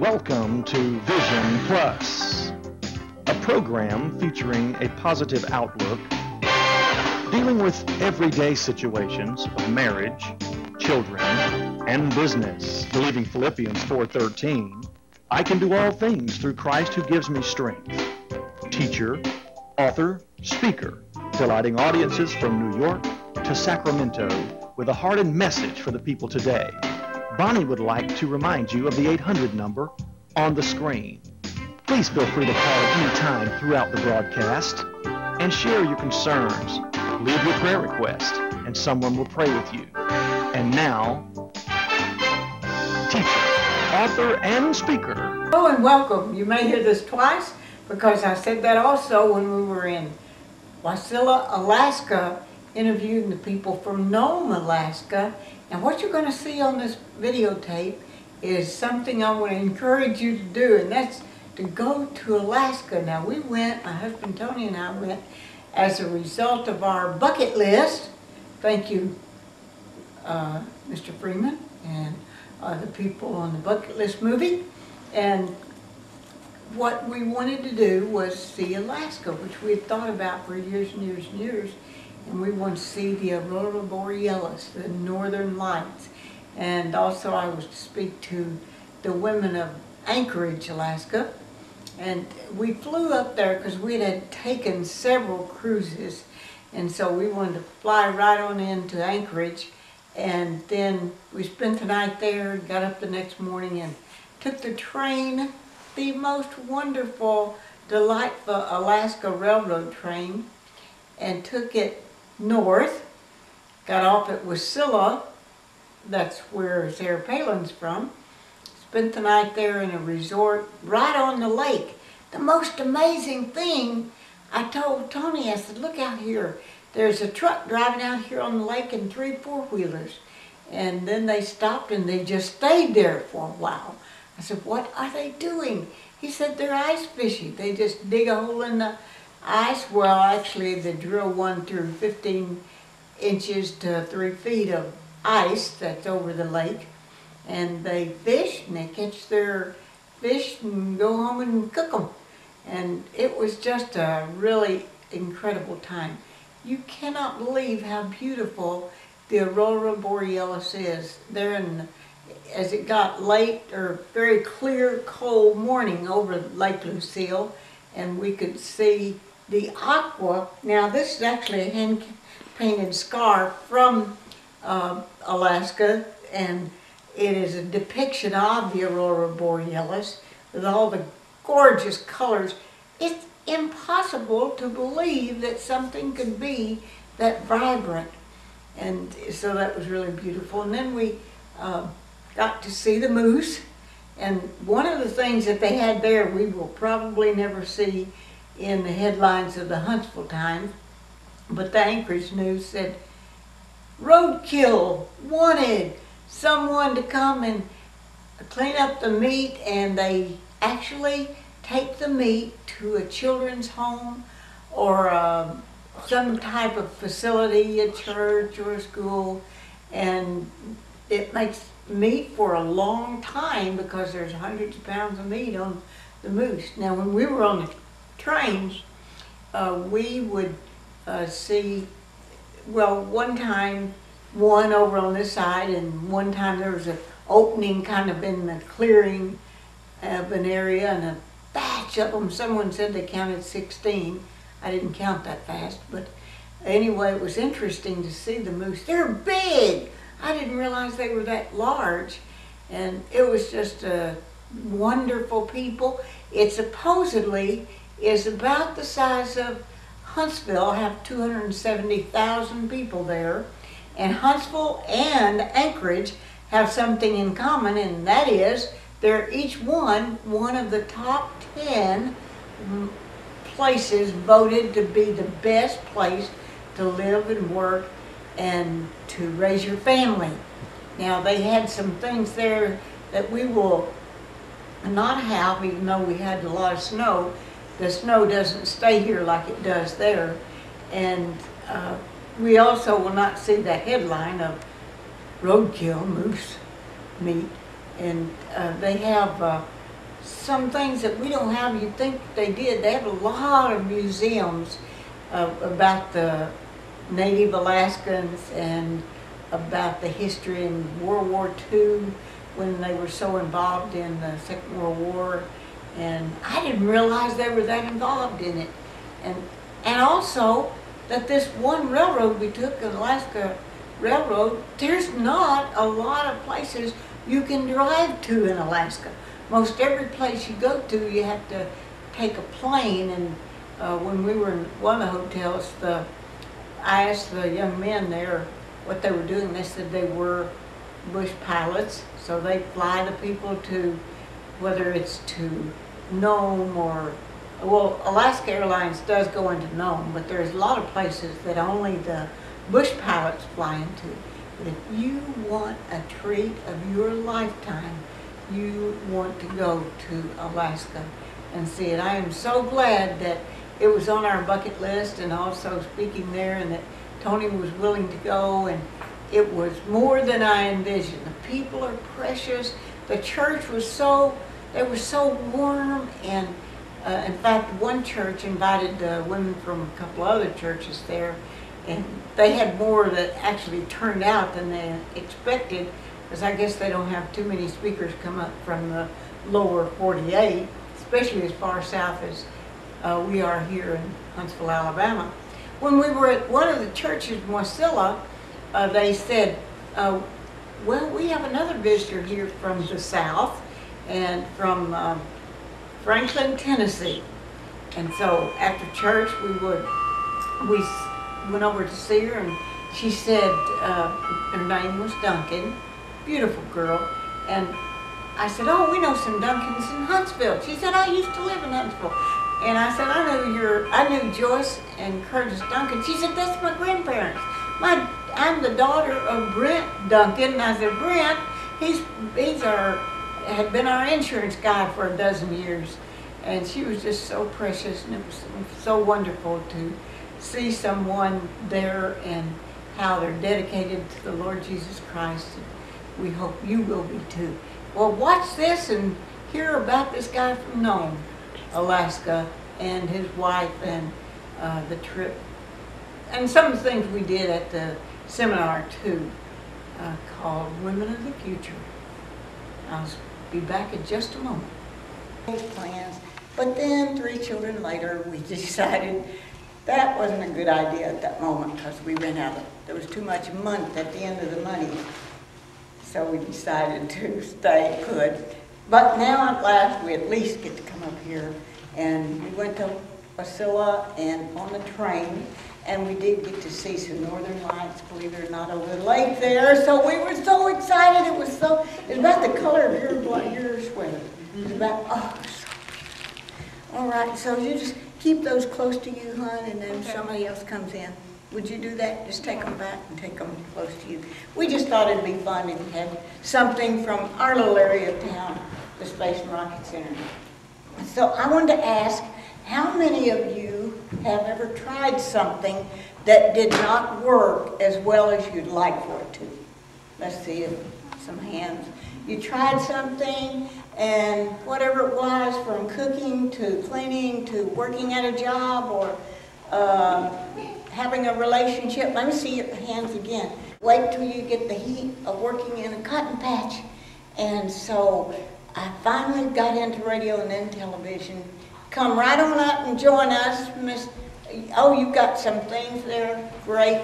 Welcome to Vision Plus, a program featuring a positive outlook, dealing with everyday situations of marriage, children, and business. Believing Philippians 4:13, I can do all things through Christ who gives me strength. Teacher, author, speaker, delighting audiences from New York to Sacramento with a heart and message for the people today. Bonnie would like to remind you of the 800 number on the screen. Please feel free to call at any time throughout the broadcast and share your concerns. Leave your prayer request and someone will pray with you. And now, teacher, author, and speaker. Hello and welcome. You may hear this twice because I said that also when we were in Wasilla, Alaska, interviewing the people from Nome, Alaska. And what you're going to see on this videotape is something I want to encourage you to do, and that's to go to Alaska. Now we went, my husband Tony and I went as a result of our bucket list. Thank you, Mr. Freeman and the people on the bucket list movie. And what we wanted to do was see Alaska, which we had thought about for years and years and years. And we want to see the Aurora Borealis, the northern lights. And also I was to speak to the women of Anchorage, Alaska. And we flew up there because we had taken several cruises. And so we wanted to fly right on into Anchorage. And then we spent the night there, got up the next morning and took the train, the most wonderful, delightful Alaska Railroad train, and took it north, got off at Wasilla, that's where Sarah Palin's from, spent the night there in a resort right on the lake. The most amazing thing, I told Tony, I said, look out here, there's a truck driving out here on the lake and 3 4-wheelers. And then they stopped and they just stayed there for a while. I said, what are they doing? He said, they're ice fishing. They just dig a hole in the ice. Well, actually, they drill one through 15 inches to 3 feet of ice that's over the lake, and they fish and they catch their fish and go home and cook them. And it was just a really incredible time. You cannot believe how beautiful the Aurora Borealis is. There in, as it got late or very clear, cold morning over Lake Lucille, and we could see the aqua. Now this is actually a hand-painted scarf from Alaska, and it is a depiction of the Aurora Borealis with all the gorgeous colors. It's impossible to believe that something could be that vibrant, and so that was really beautiful. And then we got to see the moose, and one of the things that they had there we will probably never see in the headlines of the Huntsville Times, but the Anchorage News said, roadkill wanted, someone to come and clean up the meat, and they actually take the meat to a children's home or some type of facility, a church or a school, and it makes meat for a long time because there's hundreds of pounds of meat on the moose. Now when we were on the trains, we would see, well, one time one over on this side, and one time there was an opening kind of in the clearing of an area, and a batch of them. Someone said they counted 16. I didn't count that fast, but anyway, it was interesting to see the moose. They're big. I didn't realize they were that large, and it was just wonderful people. It supposedly is about the size of Huntsville, have 270,000 people there, and Huntsville and Anchorage have something in common, and that is they're each one of the top 10 places voted to be the best place to live and work and to raise your family. Now they had some things there that we will not have, even though we had a lot of snow. The snow doesn't stay here like it does there. And we also will not see the headline of roadkill, moose meat. And they have some things that we don't have. You'd think they did. They have a lot of museums about the Native Alaskans and about the history in World War II when they were so involved in the Second World War. And I didn't realize they were that involved in it. And also that this one railroad we took, the Alaska Railroad, there's not a lot of places you can drive to in Alaska. Most every place you go to, you have to take a plane. And when we were in one of the hotels, I asked the young men there what they were doing. They said they were bush pilots, so they fly the people to, whether it's to Nome or, well, Alaska Airlines does go into Nome, but there's a lot of places that only the bush pilots fly into. But if you want a treat of your lifetime, you want to go to Alaska and see it. I am so glad that it was on our bucket list, and also speaking there, and that Tony was willing to go, and it was more than I envisioned. The people are precious. The church was they were so warm, and in fact, one church invited women from a couple other churches there, and they had more that actually turned out than they expected, because I guess they don't have too many speakers come up from the lower 48, especially as far south as we are here in Huntsville, Alabama. When we were at one of the churches in Wasilla, they said, well, we have another visitor here from the south, and from Franklin, Tennessee. And so after church, we went over to see her, and she said her name was Duncan, beautiful girl. And I said, oh, we know some Duncans in Huntsville. She said, I used to live in Huntsville. And I said, I knew Joyce and Curtis Duncan. She said, that's my grandparents. I'm the daughter of Brent Duncan. And I said, Brent, had been our insurance guy for a dozen years. And she was just so precious, and it was so wonderful to see someone there and how they're dedicated to the Lord Jesus Christ. And we hope you will be too. Well, watch this and hear about this guy from Nome, Alaska, and his wife, and the trip, and some of the things we did at the seminar too, called Women of the Future. I'll be back in just a moment. Plans, but then 3 children later, we decided that wasn't a good idea at that moment, because we ran out of, there was too much month at the end of the money. So we decided to stay put. But now at last, we at least get to come up here. And we went to Wasilla and on the train, and we did get to see some northern lights, believe it or not, over the lake there. So we were so excited. It was about the color of your sweater. It was about, oh, so beautiful. All right, so you just keep those close to you, hon, and then somebody else comes in. Would you do that? Just take them back and take them close to you. We just thought it'd be fun if we had something from our little area of town, the Space and Rocket Center. So I wanted to ask, how many of you have ever tried something that did not work as well as you'd like for it to? Let's see, some hands. You tried something, and whatever it was, from cooking to cleaning to working at a job or having a relationship. Let me see your hands again. Wait till you get the heat of working in a cotton patch. And so I finally got into radio and then television. Come right on up and join us, Miss. Oh, you've got some things there. Great.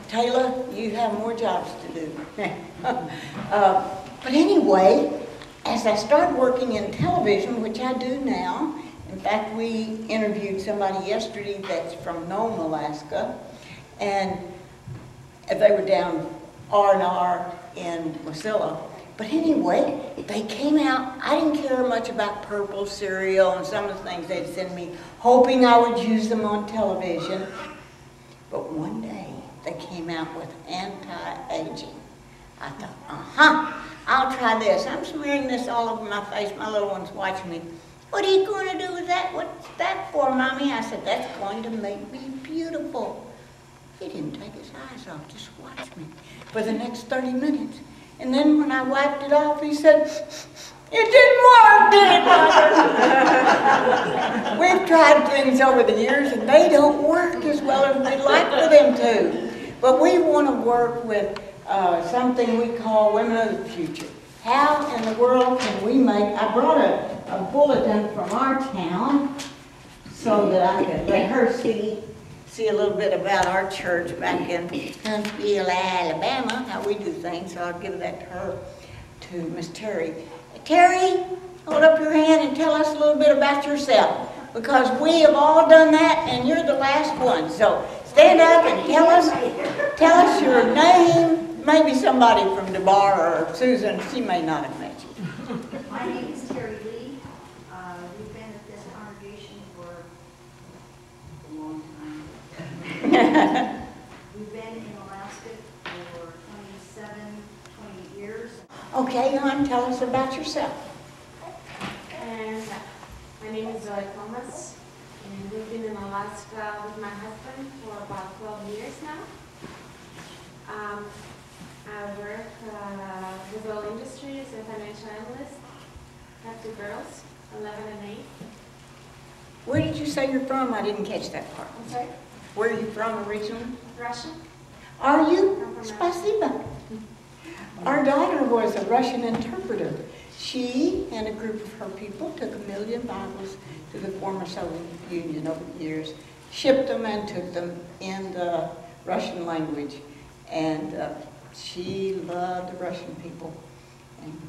Taylor, you have more jobs to do. But anyway, as I started working in television, which I do now, in fact, we interviewed somebody yesterday that's from Nome, Alaska, and they were down R&R in Wasilla. But anyway, they came out. I didn't care much about purple cereal and some of the things they'd send me, hoping I would use them on television. But one day, they came out with anti-aging. I thought, I'll try this. I'm smearing this all over my face. My little one's watching me. What are you going to do with that? What's that for, Mommy? I said, that's going to make me beautiful. He didn't take his eyes off, just watched me for the next 30 minutes. And then when I wiped it off, he said, It didn't work, did it, Mother? We've tried things over the years and they don't work as well as we'd like for them to. But we want to work with something we call Women of the Future. How in the world can we make, I brought a bulletin from our town so that I could let her see a little bit about our church back in Huntsville, Alabama, how we do things. So I'll give that to her, to Miss Terry. Terry, hold up your hand and tell us a little bit about yourself, because we have all done that and you're the last one. So stand up and tell us your name. Maybe somebody from DeBar or Susan, she may not have met you. My name is Terry Lee. We've been at this congregation for a long time. We've been in Alaska for 20 years. Okay, hon, tell us about yourself. And my name is Zoe Thomas, and we've been in Alaska with my husband for about 12 years now. I work with oil industry as a financial analyst. I have two girls, 11 and 8. Where did you say you're from? I didn't catch that part. I'm sorry? Where are you from originally? Russian? Are you? I'm from Spasiba. Our daughter was a Russian interpreter. She and a group of her people took 1 million Bibles to the former Soviet Union over the years, shipped them and took them in the Russian language. And she loved the Russian people. And